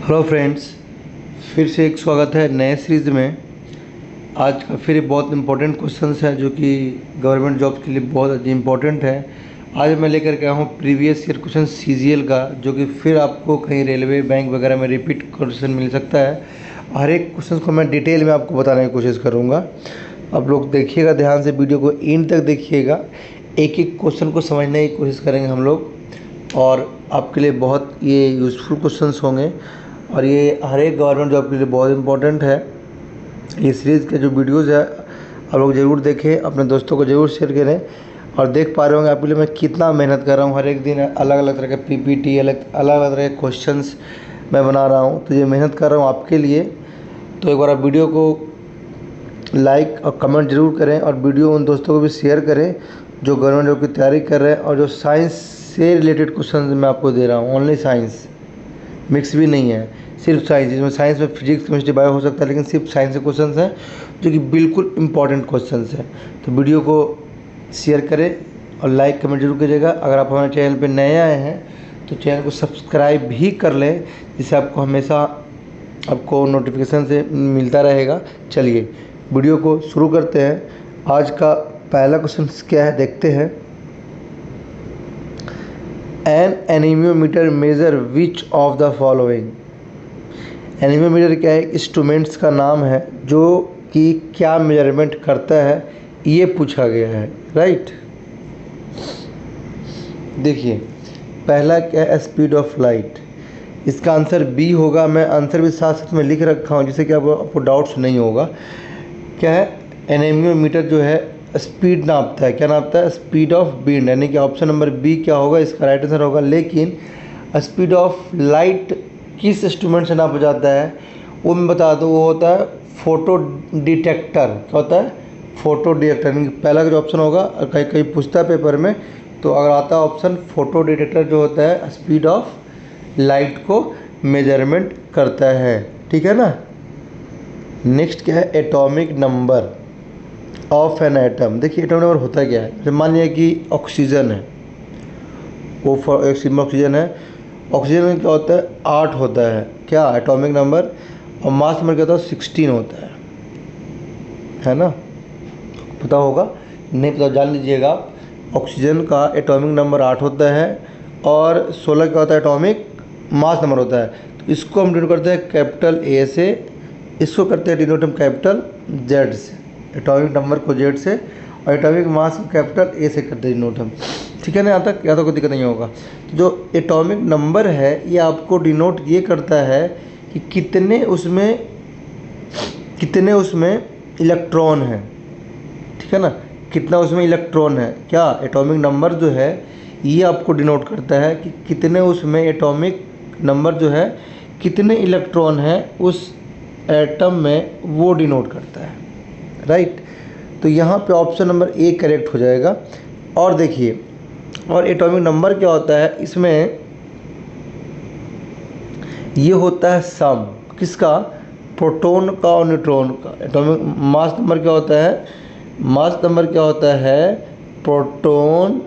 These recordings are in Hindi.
हेलो फ्रेंड्स, फिर से एक स्वागत है नए सीरीज़ में। आज का फिर बहुत इंपॉर्टेंट क्वेश्चंस है जो कि गवर्नमेंट जॉब के लिए बहुत इंपॉर्टेंट है। आज मैं लेकर के आया हूँ प्रीवियस ईयर क्वेश्चन सीजीएल का, जो कि फिर आपको कहीं रेलवे बैंक वगैरह में रिपीट क्वेश्चन मिल सकता है। हर एक क्वेश्चन को मैं डिटेल में आपको बताने की कोशिश करूँगा। आप लोग देखिएगा ध्यान से, वीडियो को एंड तक देखिएगा। एक एक क्वेश्चन को समझने की कोशिश करेंगे हम लोग, और आपके लिए बहुत ये यूज़फुल क्वेश्चंस होंगे और ये हर एक गवर्नमेंट जॉब के लिए बहुत इंपॉर्टेंट है। ये सीरीज़ के जो वीडियोज़ है आप लोग ज़रूर देखें, अपने दोस्तों को ज़रूर शेयर करें। और देख पा रहे होंगे आपके लिए मैं कितना मेहनत कर रहा हूँ। हर एक दिन अलग अलग तरह के पीपीटी, अलग अलग तरह के क्वेश्चंस मैं बना रहा हूँ, तो ये मेहनत कर रहा हूँ आपके लिए। तो एक बार आप वीडियो को लाइक और कमेंट ज़रूर करें, और वीडियो उन दोस्तों को भी शेयर करें जो गवर्नमेंट जॉब की तैयारी कर रहे हैं और जो साइंस से रिलेटेड क्वेश्चन मैं आपको दे रहा हूँ। ओनली साइंस, मिक्स भी नहीं है, सिर्फ साइंस। जिसमें साइंस में फिजिक्स, केमिस्ट्री, बायो हो सकता है, लेकिन सिर्फ साइंस के क्वेश्चंस हैं जो कि बिल्कुल इंपॉर्टेंट क्वेश्चंस हैं। तो वीडियो को शेयर करें और लाइक कमेंट जरूर कीजिएगा। अगर आप हमारे चैनल पर नए आए हैं तो चैनल को सब्सक्राइब भी कर लें, जिससे आपको हमेशा आपको नोटिफिकेशन से मिलता रहेगा। चलिए वीडियो को शुरू करते हैं। आज का पहला क्वेश्चन क्या है देखते हैं। An anemometer measure which of the following. Anemometer क्या है? इंस्ट्रूमेंट्स का नाम है जो कि क्या मेजरमेंट करता है, ये पूछा गया है। राइट, देखिए पहला क्या है? Speed of light. इसका आंसर बी होगा। मैं आंसर भी साथ साथ में लिख रखा हूँ जिससे कि आपको डाउट्स नहीं होगा। क्या है? एनीमियोमीटर जो है स्पीड नापता है। क्या नापता है? स्पीड ऑफ विंड, यानी कि ऑप्शन नंबर बी क्या होगा? इसका राइट आंसर होगा। लेकिन स्पीड ऑफ लाइट किस इंस्ट्रूमेंट से नापा जाता है वो मैं बता दूँ। वो होता है फोटो डिटेक्टर। क्या होता है? Photo detector. पहला जो ऑप्शन होगा, कहीं कहीं पूछता है पेपर में, तो अगर आता है ऑप्शन फोटो डिटेक्टर, जो होता है स्पीड ऑफ लाइट को मेजरमेंट करता है। ठीक है ना। नेक्स्ट क्या है? Atomic number of an atom. देखिए एटॉमिक नंबर होता क्या है? जब मान लिया कि ऑक्सीजन है, वो एक सिंबल ऑक्सीजन है। ऑक्सीजन में क्या होता है? 8 होता है। क्या एटॉमिक नंबर? और मास नंबर क्या होता है? 16 होता है ना। पता होगा, नहीं पता जान लीजिएगा आप। ऑक्सीजन का एटॉमिक नंबर 8 होता है और 16 क्या होता है? एटॉमिक मास नंबर होता है। तो इसको हम डिनोट करते हैं कैपिटल ए से, इसको करते हैं डिनोट हम कैपिटल जेड से। एटॉमिक नंबर को जेड से और एटॉमिक मास को कैपिटल ए से करते हैं डिनोट हम। ठीक है ना। यहाँ तक या तो कोई दिक्कत नहीं होगा। जो एटॉमिक नंबर है ये आपको डिनोट ये करता है कि कितने उसमें इलेक्ट्रॉन है। ठीक है ना, कितना उसमें इलेक्ट्रॉन है। क्या एटॉमिक नंबर जो है ये आपको डिनोट करता है कि कितने उसमें एटॉमिक नंबर जो है, कितने इलेक्ट्रॉन है उस एटम में, वो डिनोट करता है। राइट, तो यहाँ पे ऑप्शन नंबर ए करेक्ट हो जाएगा। और देखिए, और एटॉमिक नंबर क्या होता है इसमें? ये होता है सम किसका? प्रोटॉन का और न्यूट्रॉन का। एटॉमिक मास नंबर क्या होता है? मास नंबर क्या होता है? प्रोटॉन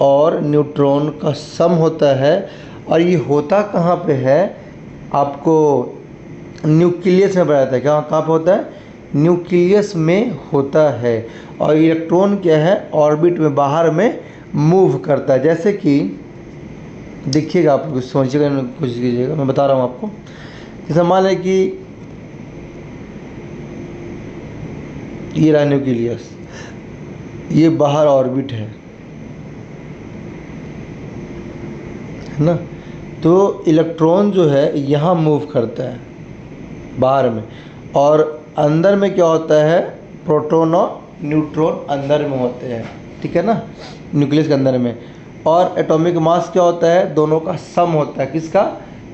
और न्यूट्रॉन का सम होता है। और ये होता कहाँ पे है? आपको न्यूक्लियस में बताया था। क्या कहाँ पे होता है? न्यूक्लियस में होता है। और इलेक्ट्रॉन क्या है? ऑर्बिट में, बाहर में मूव करता है। जैसे कि देखिएगा, आप कुछ सोचिएगा, कोशिश कीजिएगा, मैं बता रहा हूँ आपको। जैसे मान लें कि ये रहा न्यूक्लियस, ये बाहर ऑर्बिट है ना। तो इलेक्ट्रॉन जो है यहाँ मूव करता है बाहर में, और अंदर में क्या होता है? प्रोटॉन और न्यूट्रॉन अंदर में होते हैं। ठीक है ना, न्यूक्लियस के अंदर में। और एटॉमिक मास क्या होता है? दोनों का सम होता है। किसका?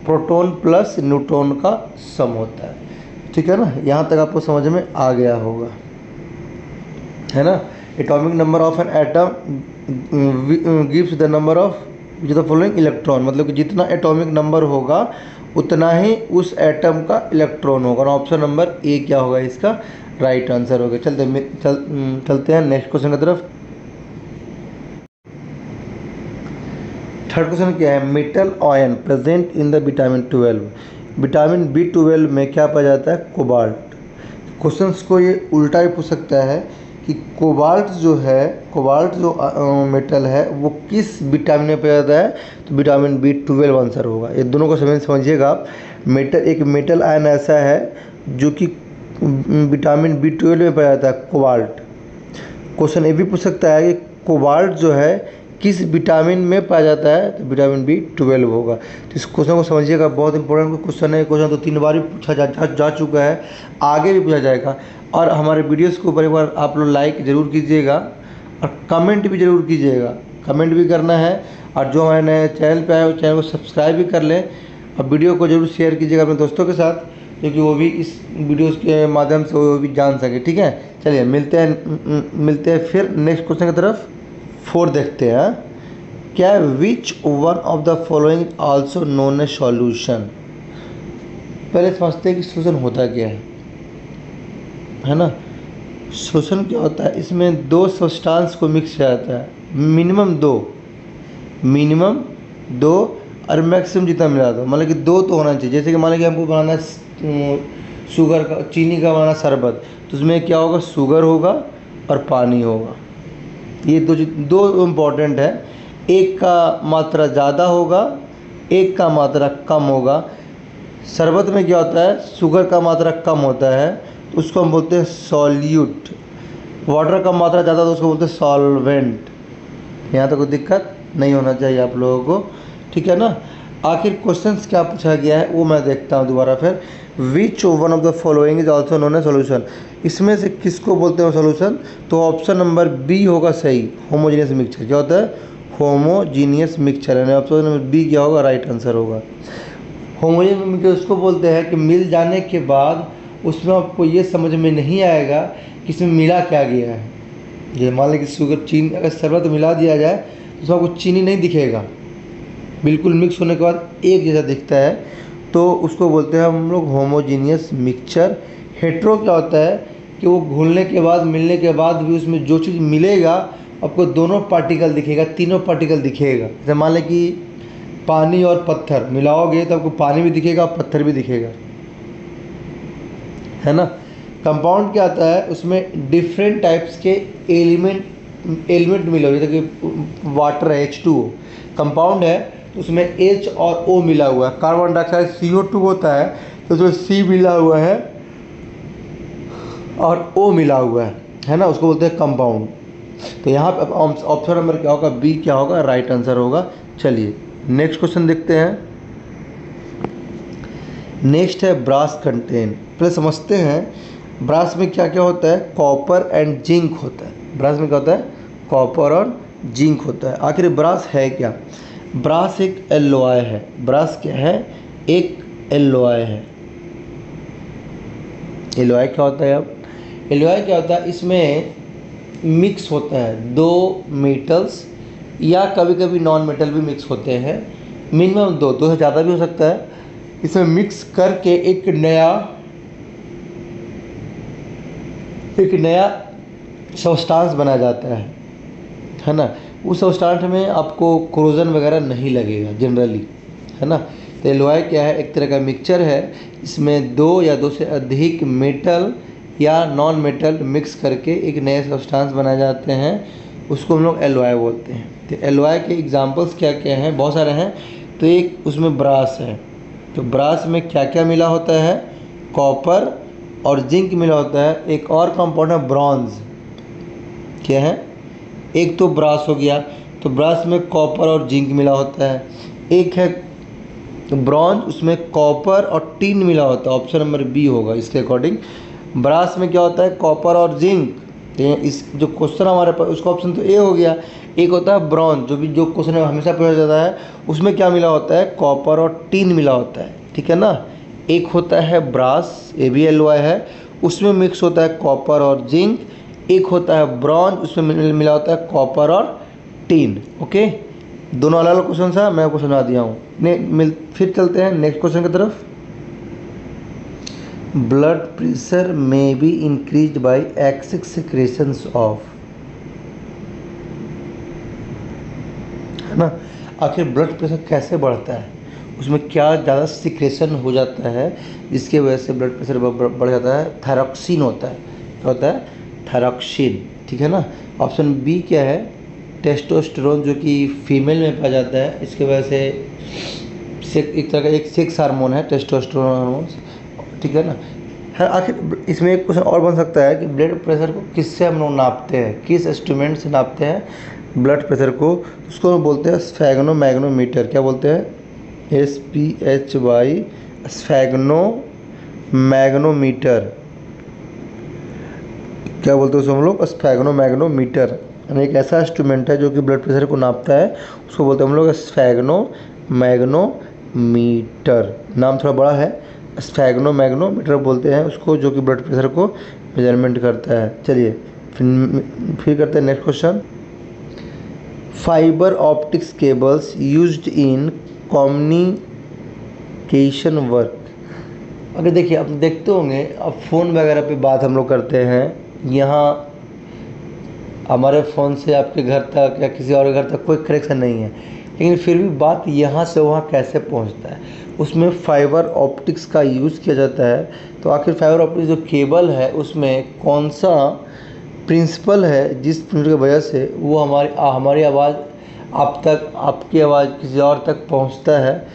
प्रोटॉन प्लस न्यूट्रॉन का सम होता है। ठीक है ना, यहाँ तक आपको समझ में आ गया होगा, है ना। Atomic number of an atom gives the number of which the following electron. मतलब कि जितना एटॉमिक नंबर होगा उतना ही उस एटम का इलेक्ट्रॉन होगा। और ऑप्शन नंबर ए क्या होगा? इसका राइट आंसर होगा। चलते हैं नेक्स्ट क्वेश्चन की तरफ। थर्ड क्वेश्चन क्या है? Metal ion present in the vitamin 12। Vitamin B12 में क्या पाया जाता है? कोबाल्ट। क्वेश्चंस को ये उल्टा भी पूछ सकता है कि कोबाल्ट जो मेटल है वो किस विटामिन में पाया जाता है? तो विटामिन B12 आंसर होगा। ये दोनों को समझिएगा आप। एक मेटल आयन ऐसा है जो कि विटामिन B12 में पाया जाता है, कोबाल्ट। क्वेश्चन ये भी पूछ सकता है कि कोबाल्ट जो है किस विटामिन में पाया जाता है? तो विटामिन B12 होगा। तो इस क्वेश्चन को समझिएगा, बहुत इंपॉर्टेंट क्वेश्चन है। क्वेश्चन तो 3 बार भी पूछा जा चुका है, आगे भी पूछा जाएगा। और हमारे वीडियोस को एक बार आप लोग लाइक ज़रूर कीजिएगा और कमेंट भी ज़रूर कीजिएगा। कमेंट भी करना है, और जो हमारे नए चैनल पे आए वो चैनल को सब्सक्राइब भी कर लें, और वीडियो को ज़रूर शेयर कीजिएगा अपने दोस्तों के साथ, क्योंकि वो भी इस वीडियोस के माध्यम से वो भी जान सके। ठीक है, चलिए मिलते हैं फिर नेक्स्ट क्वेश्चन की तरफ। 4 देखते हैं। क्या which one of the following also known A solution? पहले समझते हैं कि सॉल्यूशन होता क्या है ना। सॉल्यूशन क्या होता है? इसमें 2 सब्सटेंस को मिक्स किया जाता है, मिनिमम दो और मैक्सिमम जितना मिला था, मतलब कि 2 तो होना चाहिए। जैसे कि मान लीजिए हमको बनाना है शुगर का, चीनी का बनाना शरबत, तो उसमें क्या होगा? शुगर होगा और पानी होगा। ये दो इम्पॉर्टेंट है। एक का मात्रा ज़्यादा होगा, एक का मात्रा कम होगा। शरबत में क्या होता है? शुगर का मात्रा कम होता है, तो उसको हम बोलते हैं सॉल्यूट। वाटर का मात्रा ज़्यादा तो उसको बोलते हैं सॉल्वेंट। यहाँ तो कोई दिक्कत नहीं होना चाहिए आप लोगों को, ठीक है ना। आखिर क्वेश्चंस क्या पूछा गया है वो मैं देखता हूँ दोबारा फिर। Which one of the following is also known a solution? इसमें से किसको बोलते हैं सोल्यूशन? तो ऑप्शन नंबर बी होगा सही, होमोजीनियस मिक्सचर। क्या होता है? होमोजीनियस मिक्सचर, यानी ऑप्शन नंबर बी क्या होगा? राइट आंसर होगा। होमोजीनियस मिक्सचर उसको बोलते हैं कि मिल जाने के बाद उसमें आपको ये समझ में नहीं आएगा कि इसमें मिला क्या गया है। ये मान लीजिए शुगर चीनी, अगर शरबत मिला दिया जाए तो उसमें आपको चीनी नहीं दिखेगा, बिल्कुल मिक्स होने के बाद एक जैसा दिखता है, तो उसको बोलते हैं हम लोग होमोजीनियस मिक्सचर। हेट्रो क्या होता है कि वो घुलने के बाद, मिलने के बाद भी उसमें जो चीज़ मिलेगा आपको दोनों पार्टिकल दिखेगा, तीनों पार्टिकल दिखेगा। जैसे मान लें कि पानी और पत्थर मिलाओगे तो आपको पानी भी दिखेगा और पत्थर भी दिखेगा, है ना। कंपाउंड क्या आता है? उसमें डिफरेंट टाइप्स के एलिमेंट मिले हुए, जैसे कि वाटर है H2O कंपाउंड है, तो उसमें H और O मिला हुआ है। कार्बन डाइऑक्साइड CO2 होता है, तो उसमें C मिला हुआ है और O मिला हुआ है ना, उसको बोलते हैं कंपाउंड। तो यहाँ पे ऑप्शन नंबर क्या होगा? बी क्या होगा? राइट आंसर होगा। चलिए नेक्स्ट क्वेश्चन देखते हैं। नेक्स्ट है ब्रास कंटेन। पहले समझते हैं ब्रास में क्या क्या होता है। कॉपर एंड जिंक होता है। ब्रास में क्या होता है? कॉपर और जिंक होता है। आखिर ब्रास है क्या? ब्रास एक एलॉय है। ब्रास क्या है? एक एलॉय है। एलॉय क्या होता है? अब एलॉय क्या होता है? इसमें मिक्स होता है 2 मेटल्स, या कभी कभी नॉन मेटल भी मिक्स होते हैं। मिनिमम 2 से ज़्यादा भी हो सकता है। इसमें मिक्स करके एक नया सब्सटेंस बनाया जाता है ना। उस सब्सटेंस में आपको कोरोजन वगैरह नहीं लगेगा जनरली, है ना। तो एलॉय क्या है? एक तरह का मिक्सचर है। इसमें 2 या 2 से अधिक मेटल या नॉन मेटल मिक्स करके एक नए सब्सटेंस बनाए जाते हैं, उसको हम लोग एलॉय बोलते हैं। तो एलॉय के एग्जांपल्स क्या क्या हैं? बहुत सारे हैं। तो एक उसमें ब्रास है, तो ब्रास में क्या क्या मिला होता है? कॉपर और जिंक मिला होता है। एक और कंपाउंड है ब्रॉन्ज। क्या है? एक तो ब्रास हो गया, तो ब्रास में कॉपर और जिंक मिला होता है। एक है ब्रॉन्ज, उसमें कॉपर और टिन मिला होता है। ऑप्शन नंबर बी होगा इसके अकॉर्डिंग। ब्रास में क्या होता है? कॉपर और जिंक। इस जो क्वेश्चन हमारे पास, उसका ऑप्शन तो ए हो गया। एक होता है ब्रॉन्ज, जो क्वेश्चन हमेशा पूछा जाता है, उसमें क्या मिला होता है? कॉपर और टिन मिला होता है, ठीक है ना। एक होता है brass, A B L Y है, उसमें मिक्स होता है कॉपर और जिंक। एक होता है ब्रॉन्ज, उसमें मिला होता है कॉपर और टिन। ओके, दोनों अलग अलग क्वेश्चन है, मैं आपको समझा दिया हूँ। फिर चलते हैं नेक्स्ट क्वेश्चन की तरफ। ब्लड प्रेशर में be increase by excess secretions of, है ना। आखिर ब्लड प्रेशर कैसे बढ़ता है? उसमें क्या ज़्यादा सिक्रेशन हो जाता है जिसके वजह से ब्लड प्रेशर बढ़ जाता है? थायरॉक्सिन होता है। क्या होता है? थायरॉक्सिन। ठीक है ना। ऑप्शन बी क्या है? टेस्टोस्टेरोन, जो कि फीमेल में पाया जाता है। इसके वजह से एक तरह का एक सेक्स हार्मोन है टेस्टोस्टेरोन हार्मोन। ठीक है ना। है आखिर इसमें एक क्वेश्चन और बन सकता है कि ब्लड प्रेशर को किससे हम लोग नापते हैं, किस इंस्ट्रूमेंट से नापते हैं ब्लड प्रेशर को? उसको हम बोलते हैं स्फेग्नोमैग्नोमीटर। क्या बोलते हैं? SPHY, स्फेग्नोमैग्नोमीटर। क्या बोलते हैं उसको हम लोग? स्फेग्नोमैग्नोमीटर। यानी एक ऐसा इंस्ट्रूमेंट है जो कि ब्लड प्रेशर को नापता है, उसको बोलते हैं हम लोग स्फेग्नोमैग्नोमीटर। नाम थोड़ा बड़ा है, स्फेग्नोमैग्नोमीटर बोलते हैं उसको, जो कि ब्लड प्रेशर को मेजरमेंट करता है। चलिए फिर करते हैं next question. Fibre optics cables used in communication work. अगर देखिए, आप देखते होंगे, अब फ़ोन वगैरह पे बात हम लोग करते हैं, यहाँ हमारे फ़ोन से आपके घर तक या किसी और के घर तक कोई कनेक्शन नहीं है, लेकिन फिर भी बात यहाँ से वहाँ कैसे पहुँचता है, उसमें फाइबर ऑप्टिक्स का यूज़ किया जाता है। तो आखिर फाइबर ऑप्टिक्स जो केबल है उसमें कौन सा प्रिंसिपल है जिस प्रिंसिपल की वजह से वो हमारी आवाज़ आप तक, आपकी आवाज़ किसी और तक पहुँचता है?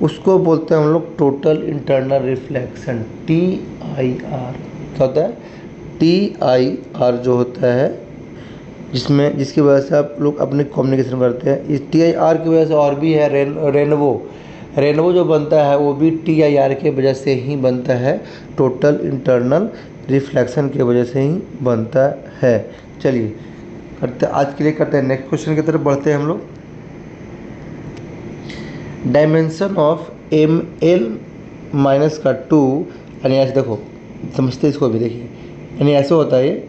उसको बोलते हैं हम लोग टोटल इंटरनल रिफ्लेक्शन, TIR। क्या होता है? TIR जो होता है, जिसकी वजह से आप लोग अपनी कम्युनिकेशन करते हैं। इस TIR की वजह से और भी है, रेनवो जो बनता है वो भी TIR के वजह से ही बनता है, टोटल इंटरनल रिफ्लेक्शन की वजह से ही बनता है। चलिए करते, आज के लिए करते हैं नेक्स्ट क्वेश्चन की तरफ बढ़ते हैं हम लोग। डायमेंशन ऑफ ML-2, यानी ऐसे देखो, समझते इसको भी देखिए, यानी ऐसे होता है ये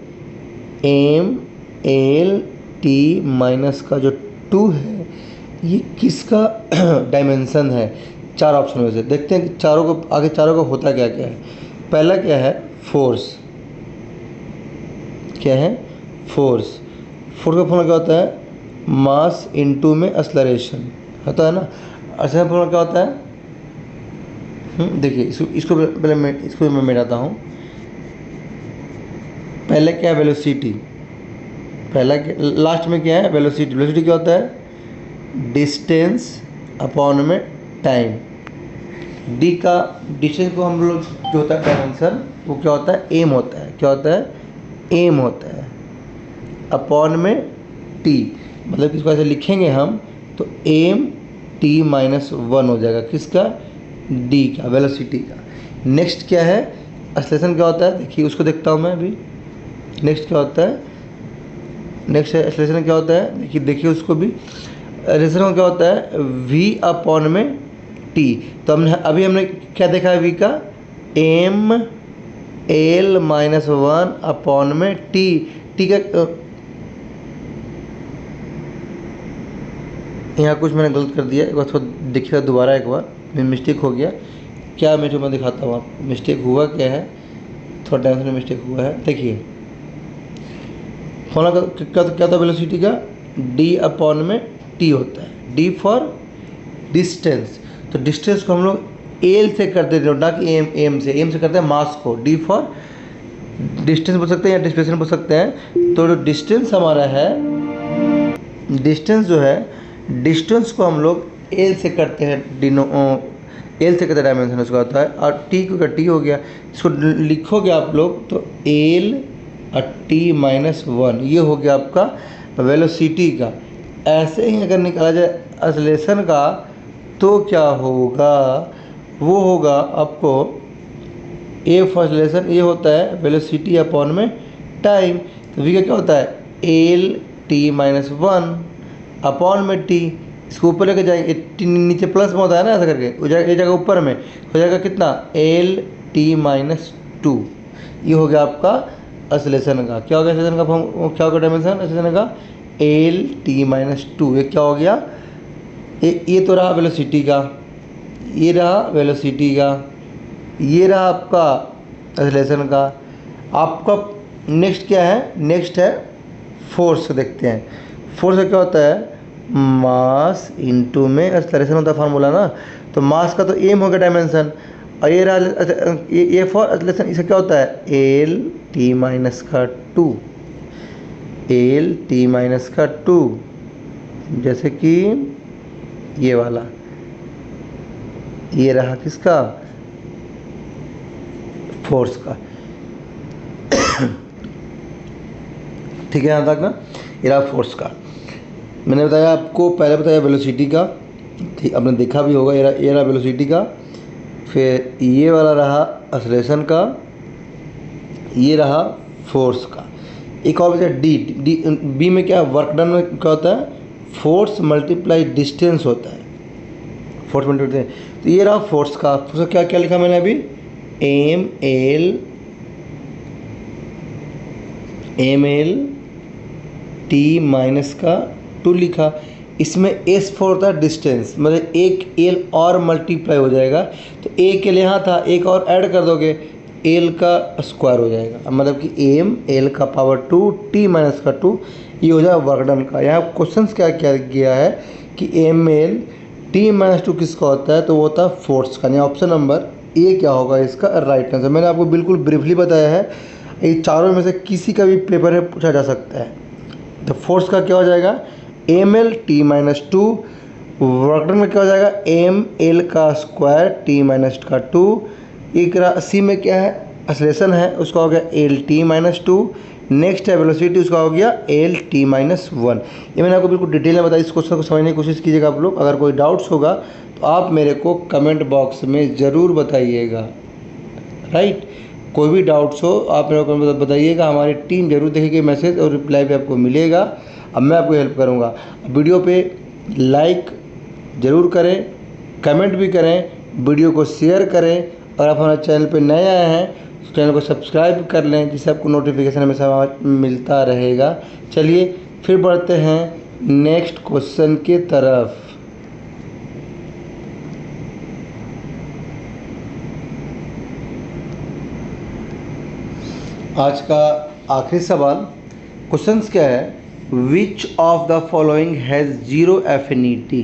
ML-T- का जो 2 है, ये किसका डायमेंशन है? 4 ऑप्शन में से देखते हैं कि चारों को होता क्या क्या है। पहला क्या है? फोर्स। क्या है? फोर्स का फॉर्मूला क्या होता है? मास इनटू में एक्सेलरेशन होता है ना। एक्सेलरेशन फॉर्मूला क्या होता है? देखिए इसको पहले मैं मिटाता हूँ। पहले क्या है? वेलोसिटी। लास्ट में क्या है? वेलोसिटी क्या होता है? डिस्टेंस अपॉन में टाइम। डी का डिस्टेंस को हम लोग जो होता है डायमेंशन, वो क्या होता है? एम होता है। क्या होता है? एम होता है अपॉन में टी। मतलब इसको ऐसे लिखेंगे हम तो MT-1 हो जाएगा। किसका? डी का, वेलोसिटी का। नेक्स्ट क्या है? एक्सेलरेशन क्या होता है? देखिए उसको देखता हूँ मैं अभी। नेक्स्ट क्या होता है? नेक्स्ट एक्सेलरेशन क्या होता है? देखिए उसको भी। एक्सेलरेशन क्या होता है? V अपॉन में T। तो हमने क्या देखा है? V का ML-1 अपॉन में T का यहाँ कुछ मैंने गलत कर दिया, एक बार थोड़ा देखिएगा दोबारा, एक बार मिस्टेक हो गया। क्या मैं दिखाता हूँ आपको मिस्टेक हुआ क्या है। थोड़ा डायमेंशन में मिस्टेक हुआ है। देखिए फॉर्मूला क्या था वेलोसिटी का? D अपॉन में T होता है। D for distance. तो डिस्टेंस को हम लोग L से करते हैं, ना कि M से करते हैं मास को। D फॉर डिस्टेंस बोल सकते हैं या डिस्प्लेसमेंट बोल सकते हैं। तो जो डिस्टेंस हमारा है, डिस्टेंस जो है, डिस्टेंस को हम लोग L से करते हैं, L से करते हैं डायमेंशन उसका होता है। और T को T हो गया, इसको लिखोगे आप लोग तो L-T-1 ये हो गया आपका वेलोसिटी का। ऐसे ही अगर निकाला जाए एक्सेलरेशन का तो क्या होगा? वो होगा आपको A फॉर एक्सेलरेशन, ये होता है वेलोसिटी अपॉन में टाइम। तो V का क्या होता है? L-T-1 अपॉन में T। इसको ऊपर लेके जाएंगे, नीचे प्लस में होता है ना, ऐसा करके हो जाएगा, ये जगह ऊपर में हो जाएगा कितना? L-T-2। ये हो गया आपका एक्सेलरेशन का। क्या हो गया एक्सेलरेशन का? क्या हो गया डायमेंशन एक्सेलरेशन का? L-T-2। ये क्या हो गया? ये तो रहा वेलोसिटी का, ये रहा वेलोसिटी का, ये रहा आपका एक्सेलरेशन का। आपका नेक्स्ट क्या है? नेक्स्ट है फोर्स। देखते हैं फोर्स का क्या होता है? मास इनटू में एक्सेलरेशन होता है फार्मूला ना। तो मास का तो एम हो गया डायमेंशन, और ये रहा अच्छा, ये फॉर एक्सेलरेशन इसका क्या होता है एल टी माइनस का 2, एल टी माइनस का 2, जैसे कि ये वाला, ये रहा किसका फोर्स का। ठीक है यहाँ तक ना, ये रहा फोर्स का। मैंने बताया आपको, पहले बताया वेलोसिटी का, ठीक आपने देखा भी होगा, ये रहा वेलोसिटी का, फिर ये वाला रहा एक्सेलरेशन का, ये रहा फोर्स का। एक और बचा डी, बी में क्या वर्क डन में क्या होता है फोर्स मल्टीप्लाई डिस्टेंस होता है, फोर्स मल्टीप्लाई। तो ये रहा फोर्स का, तो क्या क्या लिखा मैंने अभी एम एल टी माइनस का 2 लिखा। इसमें एस फोर होता है डिस्टेंस, मतलब एक एल और मल्टीप्लाई हो जाएगा, तो एक एल यहाँ था, एक और ऐड कर दोगे एल का स्क्वायर हो जाएगा, मतलब कि एम एल का पावर 2 टी माइनस का 2, ये हो जाएगा वर्क डन का। यहाँ क्वेश्चन क्या क्या किया है कि एम एल टी माइनस 2 किसका होता है, तो वो होता है फोर्स का। यहाँ ऑप्शन नंबर ए क्या होगा इसका राइट आंसर। मैंने आपको बिल्कुल ब्रीफली बताया है, ये चारों में से किसी का भी पेपर में पूछा जा सकता है। तो फोर्स का क्या हो जाएगा M L T minus 2, work done में क्या हो जाएगा एम एल का स्क्वायर टी माइनस का 2। एक सी में क्या है एक्सेलरेशन है, उसका हो गया एल टी माइनस 2। नेक्स्ट है वेलोसिटी, उसका हो गया एल टी माइनस 1। ये मैंने आपको बिल्कुल डिटेल में बताया, इस क्वेश्चन को समझने की कोशिश कीजिएगा आप लोग। अगर कोई डाउट्स होगा तो आप मेरे को कमेंट बॉक्स में ज़रूर बताइएगा, राइट। कोई भी डाउट्स हो आप मेरे को बताइएगा, हमारी टीम जरूर देखेगी मैसेज और रिप्लाई भी आपको मिलेगा। अब मैं आपको हेल्प करूँगा। वीडियो पे लाइक ज़रूर करें, कमेंट भी करें, वीडियो को शेयर करें, और आप हमारे चैनल पे नए आए हैं तो चैनल को सब्सक्राइब कर लें, जिससे आपको नोटिफिकेशन हमेशा मिलता रहेगा। चलिए फिर बढ़ते हैं नेक्स्ट क्वेश्चन के तरफ। आज का आखिरी सवाल, क्वेश्चंस क्या है, विच of the following has zero affinity.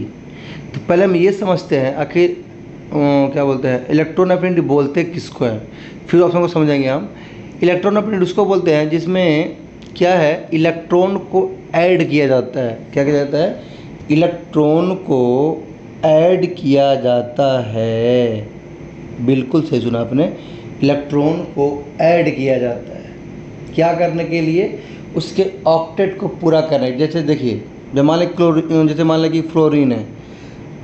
तो पहले हम ये समझते हैं आखिर क्या बोलते हैं इलेक्ट्रॉन एफिनिटी बोलते किसको है, फिर ऑप्शन को समझेंगे हम। इलेक्ट्रॉन एफिनिटी उसको बोलते हैं जिसमें क्या है इलेक्ट्रॉन को ऐड किया जाता है। क्या किया जाता है इलेक्ट्रॉन को ऐड किया जाता है, बिल्कुल सही सुना आपने, इलेक्ट्रॉन को ऐड किया जाता है। क्या करने के लिए उसके ऑक्टेट को पूरा करने। जैसे देखिए जब मान लें जैसे मान लें कि फ्लोरीन है,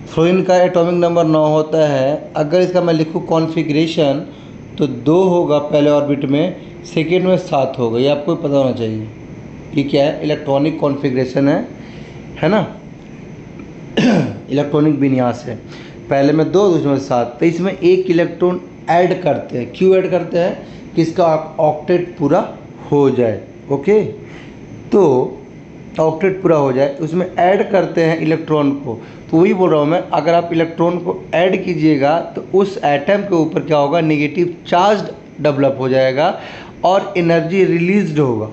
फ्लोरीन का एटॉमिक नंबर 9 होता है। अगर इसका मैं लिखूँ कॉन्फ़िगरेशन तो 2 होगा पहले ऑर्बिट में, सेकेंड में 7 होगा। ये आपको पता होना चाहिए कि क्या है इलेक्ट्रॉनिक कॉन्फ़िगरेशन है ना, इलेक्ट्रॉनिक विन्यास है। पहले में 2 दूसरे में 7, तो इसमें एक इलेक्ट्रॉन ऐड करते हैं। क्यों ऐड करते हैं कि इसका ऑक्टेट पूरा हो जाए। ओके, तो ऑक्टेट पूरा हो जाए उसमें ऐड करते हैं इलेक्ट्रॉन को। तो वही बोल रहा हूँ मैं, अगर आप इलेक्ट्रॉन को ऐड कीजिएगा तो उस एटम के ऊपर क्या होगा नेगेटिव चार्ज डेवलप हो जाएगा और एनर्जी रिलीज्ड होगा,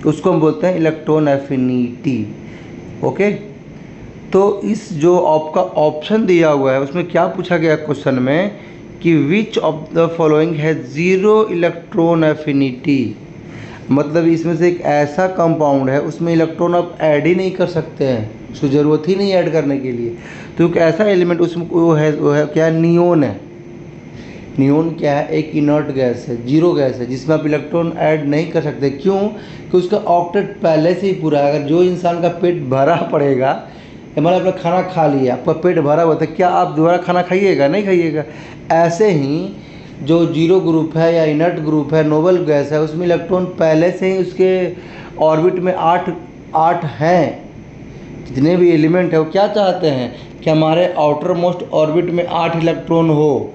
उसको हम बोलते हैं इलेक्ट्रॉन एफिनिटी। ओके, तो इस जो आपका ऑप्शन दिया हुआ है उसमें क्या पूछा गया क्वेश्चन में कि विच of the following has zero electron affinity, मतलब इसमें से एक ऐसा कंपाउंड है उसमें इलेक्ट्रॉन आप ऐड ही नहीं कर सकते हैं, उसको ज़रूरत ही नहीं ऐड करने के लिए। तो एक ऐसा एलिमेंट उसमें वो है क्या, नियोन है। नियोन क्या है, एक इनर्ट गैस है, जीरो गैस है, जिसमें आप इलेक्ट्रॉन ऐड नहीं कर सकते। क्यों कि उसका ऑक्टेट पहले से ही पूरा है। अगर जो इंसान का पेट भरा पड़ेगा, हमारा आपने खाना खा लिया, आपका पेट भरा हुआ था, क्या आप दोबारा खाना खाइएगा? नहीं खाइएगा। ऐसे ही जो जीरो ग्रुप है या इनर्ट ग्रुप है, नोबल गैस है, उसमें इलेक्ट्रॉन पहले से ही उसके ऑर्बिट में 8 हैं। जितने भी एलिमेंट है वो क्या चाहते हैं कि हमारे आउटर मोस्ट ऑर्बिट में 8 इलेक्ट्रॉन हो।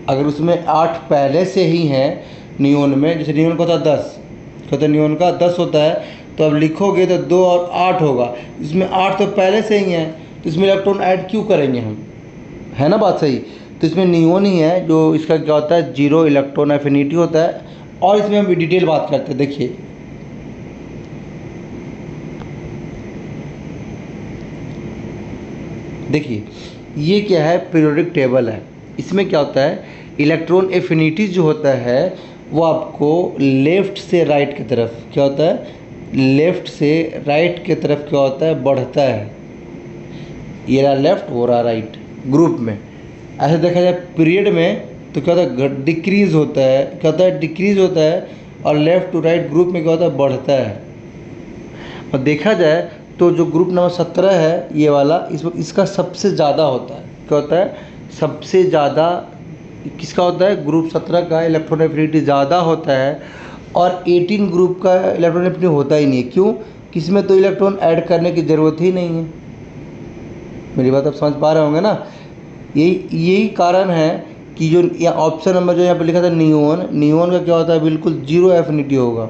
अगर उसमें 8 पहले से ही हैं नियोन में, जैसे नियोन का होता है 10, कहते हैं नियोन का 10 होता है, तो अब लिखोगे तो 2 और 8 होगा। इसमें 8 तो पहले से ही हैं, तो इसमें इलेक्ट्रॉन ऐड क्यों करेंगे हम, है ना बात सही। तो इसमें नियोन ही है जो इसका क्या होता है जीरो इलेक्ट्रॉन एफिनिटी होता है। और इसमें हम डिटेल बात करते हैं। देखिए ये क्या है, पीरियोडिक टेबल है। इसमें क्या होता है, इलेक्ट्रॉन एफिनिटी जो होता है वो आपको लेफ़्ट से राइट की तरफ क्या होता है, लेफ़्ट से राइट की तरफ क्या होता है, बढ़ता है। ये रहा लेफ़्ट, वो रहा राइट ग्रुप में। ऐसे देखा जाए पीरियड में तो क्या होता है, डिक्रीज़ होता है, क्या होता है, डिक्रीज़ होता है। और लेफ़्ट टू राइट ग्रुप में क्या होता है, बढ़ता है। और देखा जाए तो जो ग्रुप नंबर 17 है ये वाला, इसका सबसे ज़्यादा होता है, क्या होता है, सबसे ज़्यादा किसका होता है, ग्रुप 17 का इलेक्ट्रॉन एफिनिटी ज़्यादा होता है। और 18 ग्रुप का इलेक्ट्रॉन एफिनिटी होता ही नहीं है। क्यों, किसमें तो इलेक्ट्रॉन ऐड करने की ज़रूरत ही नहीं है। मेरी बात आप समझ पा रहे होंगे ना। यही कारण है कि जो ऑप्शन नंबर जो यहाँ पर लिखा था नियोन का क्या होता है, बिल्कुल जीरो एफिनिटी होगा,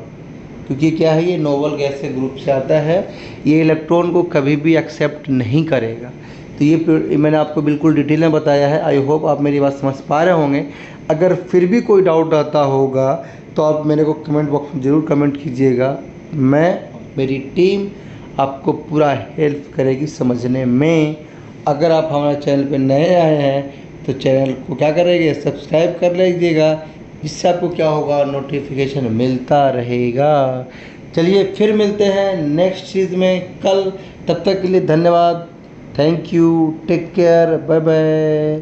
क्योंकि क्या है, ये नोबल गैस के ग्रुप से आता है। ये इलेक्ट्रॉन को कभी भी एक्सेप्ट नहीं करेगा। तो ये मैंने आपको बिल्कुल डिटेल में बताया है। आई होप आप मेरी बात समझ पा रहे होंगे। अगर फिर भी कोई डाउट आता होगा तो आप मेरे को कमेंट बॉक्स में ज़रूर कमेंट कीजिएगा। मेरी टीम आपको पूरा हेल्प करेगी समझने में। अगर आप हमारे चैनल पे नए आए हैं तो चैनल को क्या करेंगे, सब्सक्राइब कर लीजिएगा। इससे आपको क्या होगा, नोटिफिकेशन मिलता रहेगा। चलिए फिर मिलते हैं नेक्स्ट चीज़ में कल। तब तक के लिए धन्यवाद। Thank you, take care, bye bye.